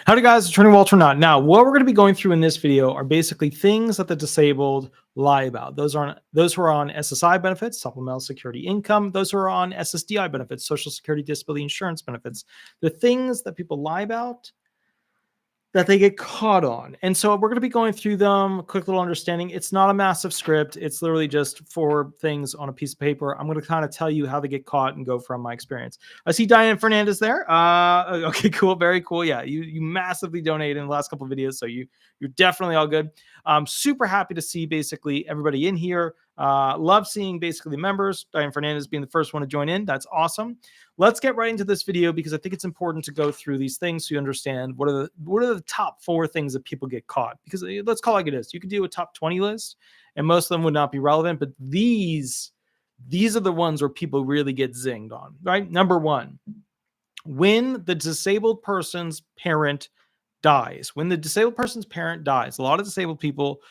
Howdy guys, Attorney Walter Hnot. Now, what we're going to be going through in this video are basically things that the disabled lie about. Those who are on SSI benefits, supplemental security income, those who are on SSDI benefits, social security disability insurance benefits, the things that people lie about that they get caught on. And so we're going to be going through them, quick little understanding. It's not a massive script. It's literally just 4 things on a piece of paper. I'm going to kind of tell you how they get caught and go from my experience. I see Diane Fernandez there. Okay, cool. Very cool. Yeah, you massively donated in the last couple of videos. So you're definitely all good. I'm super happy to see basically everybody in here. Love seeing basically the members. Diane Fernandez being the first one to join in. That's awesome. Let's get right into this video because I think it's important to go through these things so you understand what are the top 4 things that people get caught. Because let's call it like it is. You could do a top 20 list, and most of them would not be relevant. But these are the ones where people really get zinged on. Right? Number 1, when the disabled person's parent dies. When the disabled person's parent dies, a lot of disabled people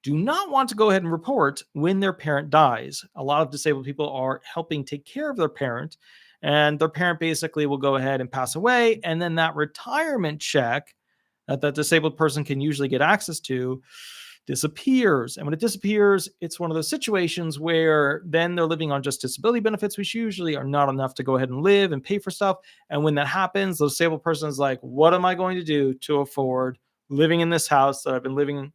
do not want to go ahead and report when their parent dies. A lot of disabled people are helping take care of their parent, and their parent basically will go ahead and pass away. And then that retirement check that the disabled person can usually get access to disappears. And when it disappears, it's one of those situations where then they're living on just disability benefits, which usually are not enough to go ahead and live and pay for stuff. And when that happens, the disabled person is like, what am I going to do to afford living in this house that I've been living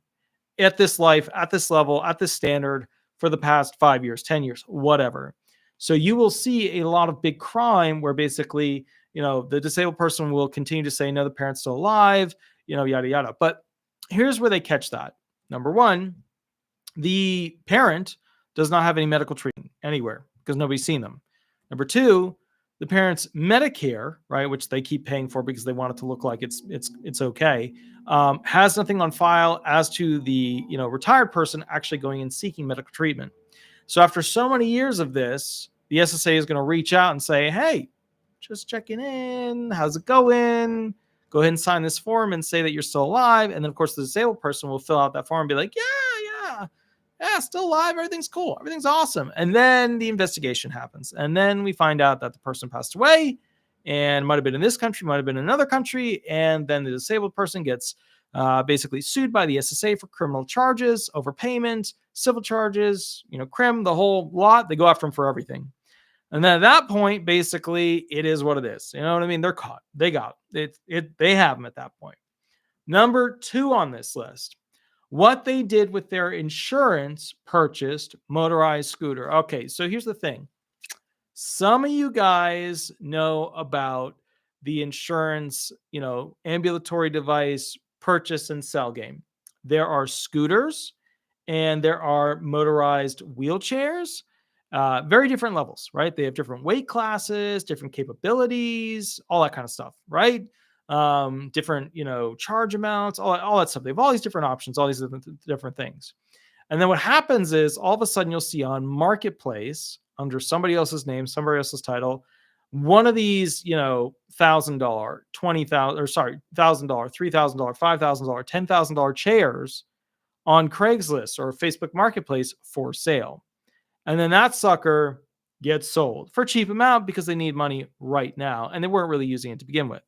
at this life, at this level, at this standard for the past 5 years, 10 years, whatever. So you will see a lot of big crime where basically, the disabled person will continue to say, no, the parent's still alive, yada, yada. But here's where they catch that. Number 1, the parent does not have any medical treatment anywhere because nobody's seen them. Number 2, the parent's Medicare, right, which they keep paying for because they want it to look like it's okay, has nothing on file as to the retired person actually going and seeking medical treatment. So after so many years of this, the SSA is going to reach out and say, hey, just checking in. How's it going? Go ahead and sign this form and say that you're still alive. And then, of course, the disabled person will fill out that form and be like, yeah, still alive. Everything's cool. Everything's awesome. And then the investigation happens. And then we find out that the person passed away and might have been in this country, might have been in another country. And then the disabled person gets basically sued by the SSA for criminal charges, overpayment, civil charges, crim, the whole lot. They go after them for everything. And then at that point, basically, it is what it is. You know what I mean? They're caught. They got it. They have them at that point. Number 2 on this list, what they did with their insurance purchased motorized scooter. Okay, so here's the thing. Some of you guys know about the insurance, ambulatory device purchase and sell game. There are scooters and there are motorized wheelchairs, very different levels, right? They have different weight classes, different capabilities, all that kind of stuff, right? Different, charge amounts, all that stuff. They have all these different options, all these different things. And then what happens is all of a sudden you'll see on Marketplace under somebody else's name, somebody else's title, one of these, $1,000, $20,000, or sorry, $1,000, $3,000, $5,000, $10,000 chairs on Craigslist or Facebook Marketplace for sale. And then that sucker gets sold for a cheap amount because they need money right now. And they weren't really using it to begin with.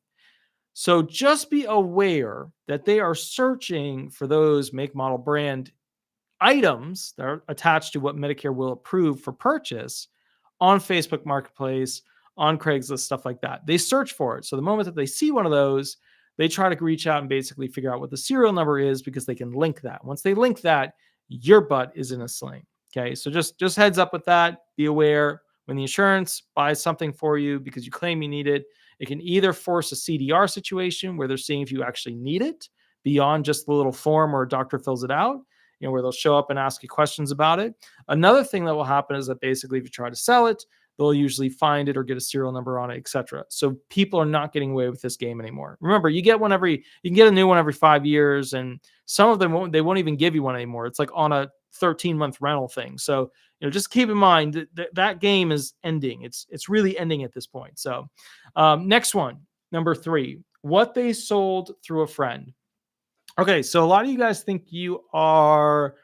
So just be aware that they are searching for those make, model, brand items that are attached to what Medicare will approve for purchase on Facebook Marketplace, on Craigslist, stuff like that. They search for it. So the moment that they see one of those, they try to reach out and basically figure out what the serial number is because they can link that. Once they link that, your butt is in a sling. Okay, so just heads up with that. Be aware when the insurance buys something for you because you claim you need it, it can either force a CDR situation where they're seeing if you actually need it beyond just the little form where a doctor fills it out, where they'll show up and ask you questions about it. Another thing that will happen is that basically if you try to sell it, they'll usually find it or get a serial number on it, etc. So people are not getting away with this game anymore. Remember, you can get a new one every 5 years, and some of them won't even give you one anymore. It's like on a 13-month rental thing. So, just keep in mind that game is ending. It's really ending at this point. So, next one, number 3, what they sold through a friend. Okay, so a lot of you guys think you are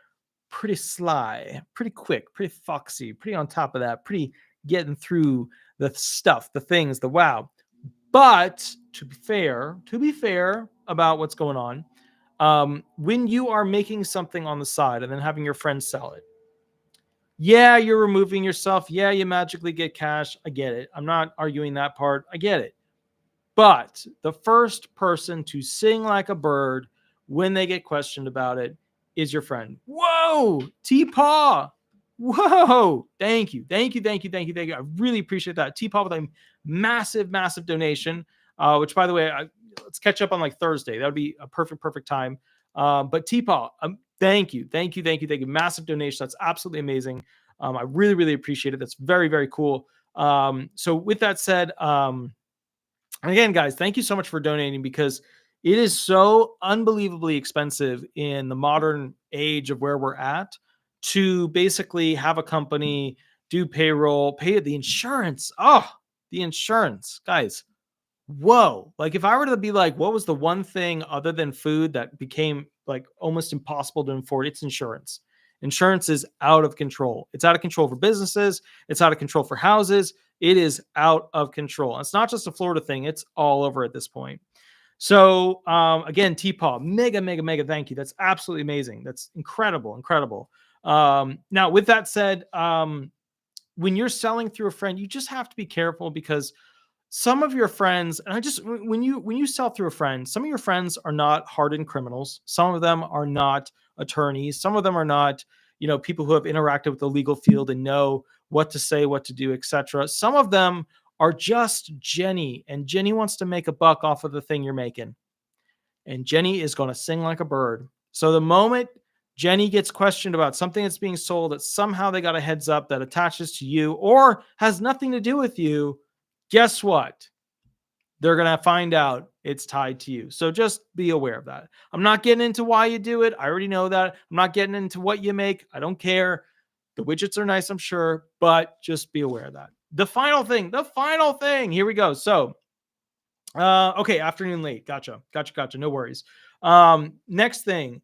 pretty sly, pretty quick, pretty foxy, pretty on top of that, pretty getting through the stuff, the things, the wow. But to be fair about what's going on, when you are making something on the side and then having your friends sell it, yeah, you're removing yourself. Yeah, you magically get cash. I get it. I'm not arguing that part. I get it. But the first person to sing like a bird when they get questioned about it is your friend. Whoa, T-Paw. Whoa. Thank you. Thank you. Thank you. Thank you. Thank you. I really appreciate that. T-Paw with a massive, massive donation, which, by the way, let's catch up on like Thursday. That would be a perfect time. But T-Paw, thank you. Thank you. Thank you. Thank you. Massive donation. That's absolutely amazing. I really, really appreciate it. That's very, very cool. So with that said, and again, guys, thank you so much for donating, because it is so unbelievably expensive in the modern age of where we're at to basically have a company do payroll, pay the insurance. Oh, the insurance, guys. Whoa. Like, if I were to be like, what was the one thing other than food that became like almost impossible to afford? It's insurance. Insurance is out of control. It's out of control for businesses. It's out of control for houses. It is out of control. And it's not just a Florida thing. It's all over at this point. So again, T-Paw, mega, mega, mega thank you. That's absolutely amazing. That's incredible, incredible. Now, with that said, when you're selling through a friend, you just have to be careful, because some of your friends, and when you sell through a friend, some of your friends are not hardened criminals. Some of them are not attorneys. Some of them are not, people who have interacted with the legal field and know what to say, what to do, etc. Some of them are just Jenny, and Jenny wants to make a buck off of the thing you're making. And Jenny is going to sing like a bird. So the moment Jenny gets questioned about something that's being sold that somehow they got a heads up that attaches to you or has nothing to do with you, guess what? They're going to find out it's tied to you. So just be aware of that. I'm not getting into why you do it. I already know that. I'm not getting into what you make. I don't care. The widgets are nice, I'm sure, but just be aware of that. The final thing. Here we go. So, okay, afternoon late. Gotcha. No worries. Next thing.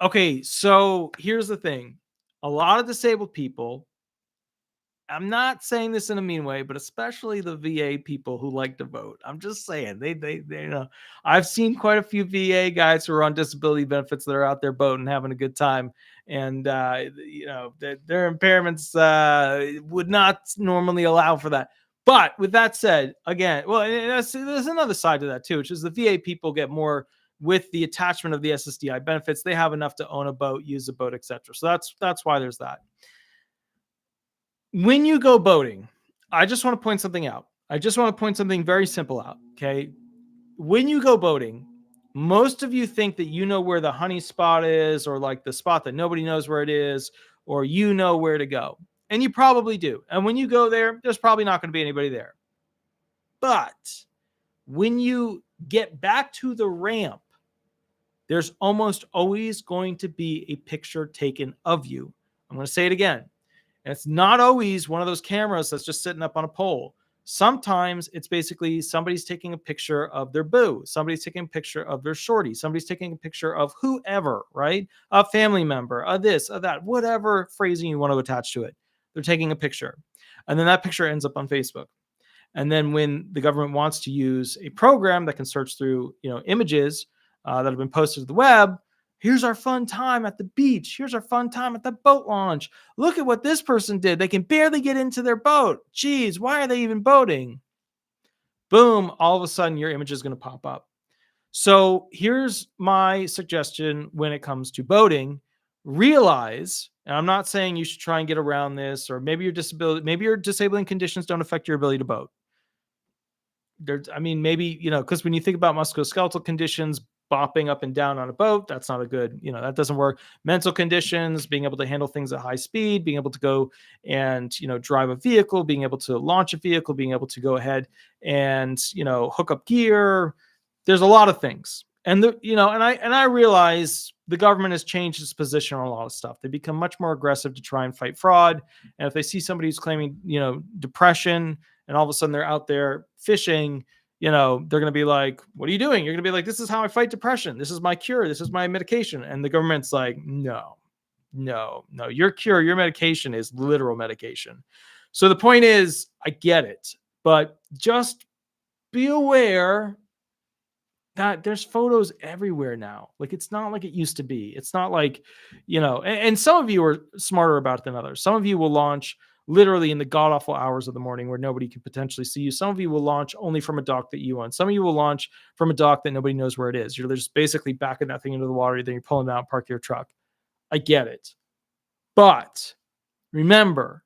Okay, so here's the thing. A lot of disabled people, I'm not saying this in a mean way, but especially the VA people who like to vote. I'm just saying they I've seen quite a few VA guys who are on disability benefits that are out there voting, having a good time. And, their impairments would not normally allow for that. But with that said, again, well, there's another side to that too, which is the VA people get more with the attachment of the SSDI benefits. They have enough to own a boat, use a boat, etc. So that's why there's that. When you go boating, I just want to point something out. I just want to point something very simple out. Okay. When you go boating, most of you think that you know where the honey spot is, or like the spot that nobody knows where it is, or you know where to go. And you probably do. And when you go there, there's probably not going to be anybody there. But when you get back to the ramp, there's almost always going to be a picture taken of you. I'm going to say it again. And it's not always one of those cameras that's just sitting up on a pole. Sometimes it's basically somebody's taking a picture of their boo. Somebody's taking a picture of their shorty. Somebody's taking a picture of whoever, right? A family member, a this, a that, whatever phrasing you want to attach to it. They're taking a picture. And then that picture ends up on Facebook. And then when the government wants to use a program that can search through, images that have been posted to the web, here's our fun time at the beach. Here's our fun time at the boat launch. Look at what this person did. They can barely get into their boat. Geez, why are they even boating? Boom, all of a sudden your image is going to pop up. So here's my suggestion when it comes to boating. Realize, and I'm not saying you should try and get around this, or maybe your disabling conditions don't affect your ability to boat. Maybe, because when you think about musculoskeletal conditions, bopping up and down on a boat, that's not a good, that doesn't work. Mental conditions, being able to handle things at high speed, being able to go and, drive a vehicle, being able to launch a vehicle, being able to go ahead and, hook up gear. There's a lot of things. And I realize the government has changed its position on a lot of stuff. They become much more aggressive to try and fight fraud. And if they see somebody who's claiming, depression, and all of a sudden they're out there fishing, they're going to be like, what are you doing? You're going to be like, this is how I fight depression. This is my cure. This is my medication. And the government's like, no, your cure, your medication is literal medication. So the point is, I get it, but just be aware that there's photos everywhere now. Like, it's not like it used to be. It's not like, and some of you are smarter about it than others. Some of you will launch literally in the god awful hours of the morning where nobody can potentially see you. Some of you will launch only from a dock that you own. Some of you will launch from a dock that nobody knows where it is. You're just basically backing that thing into the water, then you're pulling it out, park your truck. I get it. But remember,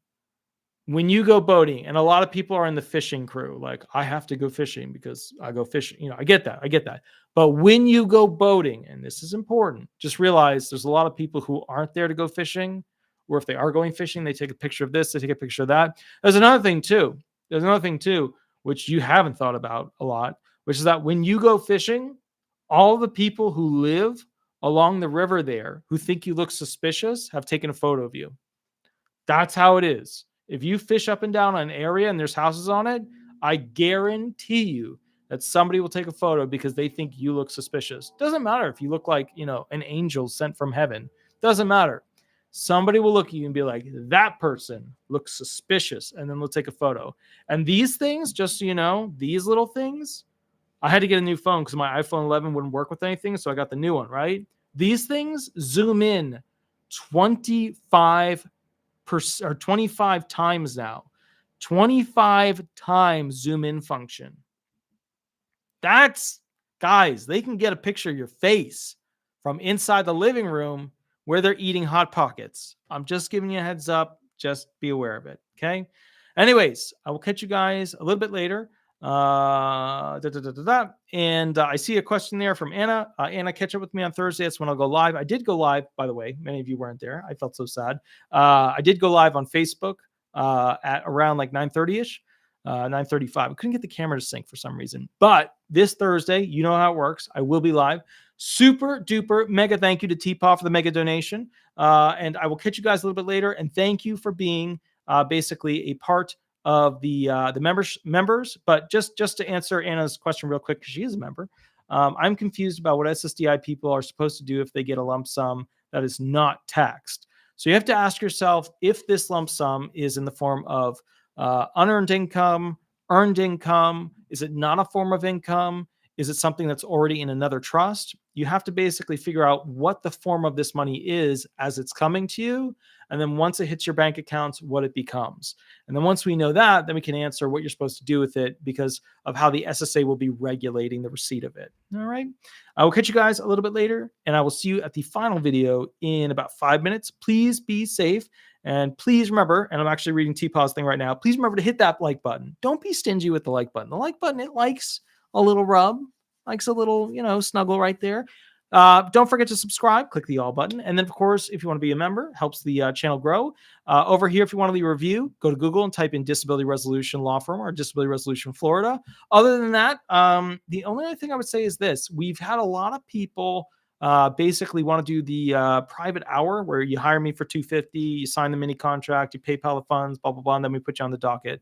when you go boating, and a lot of people are in the fishing crew, like, I have to go fishing because I go fishing. I get that. I get that. But when you go boating, and this is important, just realize there's a lot of people who aren't there to go fishing, or if they are going fishing, they take a picture of this, they take a picture of that. There's another thing too. Which you haven't thought about a lot, which is that when you go fishing, all the people who live along the river there who think you look suspicious have taken a photo of you. That's how it is. If you fish up and down an area and there's houses on it, I guarantee you that somebody will take a photo because they think you look suspicious. Doesn't matter if you look like, an angel sent from heaven. Doesn't matter. Somebody will look at you and be like, that person looks suspicious. And then they'll take a photo. And these things, just so you know, these little things, I had to get a new phone because my iPhone 11 wouldn't work with anything. So I got the new one, right? These things zoom in 25 or 25 times now. 25 times zoom in function. That's, guys, they can get a picture of your face from inside the living room where they're eating Hot Pockets. I'm just giving you a heads up. Just be aware of it. Okay. Anyways, I will catch you guys a little bit later. And I see a question there from Anna. Anna, catch up with me on Thursday. That's when I'll go live. I did go live, by the way. Many of you weren't there. I felt so sad. I did go live on Facebook at around like 9:30ish, 9:35. I couldn't get the camera to sync for some reason. But this Thursday, you know how it works. I will be live. Super duper mega thank you to T-Paw for the mega donation. And I will catch you guys a little bit later. And thank you for being basically a part of the members. But just to answer Anna's question real quick, because she is a member, I'm confused about what SSDI people are supposed to do if they get a lump sum that is not taxed. So you have to ask yourself if this lump sum is in the form of unearned income, earned income. Is it not a form of income? Is it something that's already in another trust? You have to basically figure out what the form of this money is as it's coming to you. And then once it hits your bank accounts, what it becomes. And then once we know that, then we can answer what you're supposed to do with it because of how the SSA will be regulating the receipt of it. All right. I will catch you guys a little bit later, and I will see you at the final video in about 5 minutes. Please be safe. And please remember, and I'm actually reading T-Paw's thing right now, please remember to hit that like button. Don't be stingy with the like button. The like button, it likes a little rub, likes a little, snuggle right there. Don't forget to subscribe, click the all button. And then, of course, if you want to be a member, helps the channel grow. Over here, if you want to leave a review, go to Google and type in Disability Resolution Law Firm or Disability Resolution Florida. Other than that, the only other thing I would say is this. We've had a lot of people basically want to do the private hour where you hire me for $250, you sign the mini contract, you PayPal the funds, blah, blah, blah, and then we put you on the docket.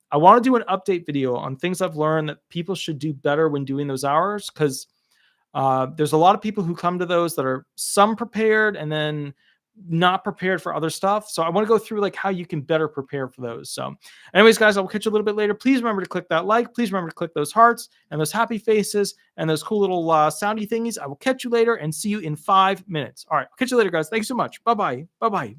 I want to do an update video on things I've learned that people should do better when doing those hours, because there's a lot of people who come to those that are some prepared and then not prepared for other stuff. So I want to go through like how you can better prepare for those. So anyways, guys, I will catch you a little bit later. Please remember to click that like. Please remember to click those hearts and those happy faces and those cool little soundy thingies. I will catch you later and see you in 5 minutes. All right. I'll catch you later, guys. Thanks so much. Bye-bye. Bye-bye.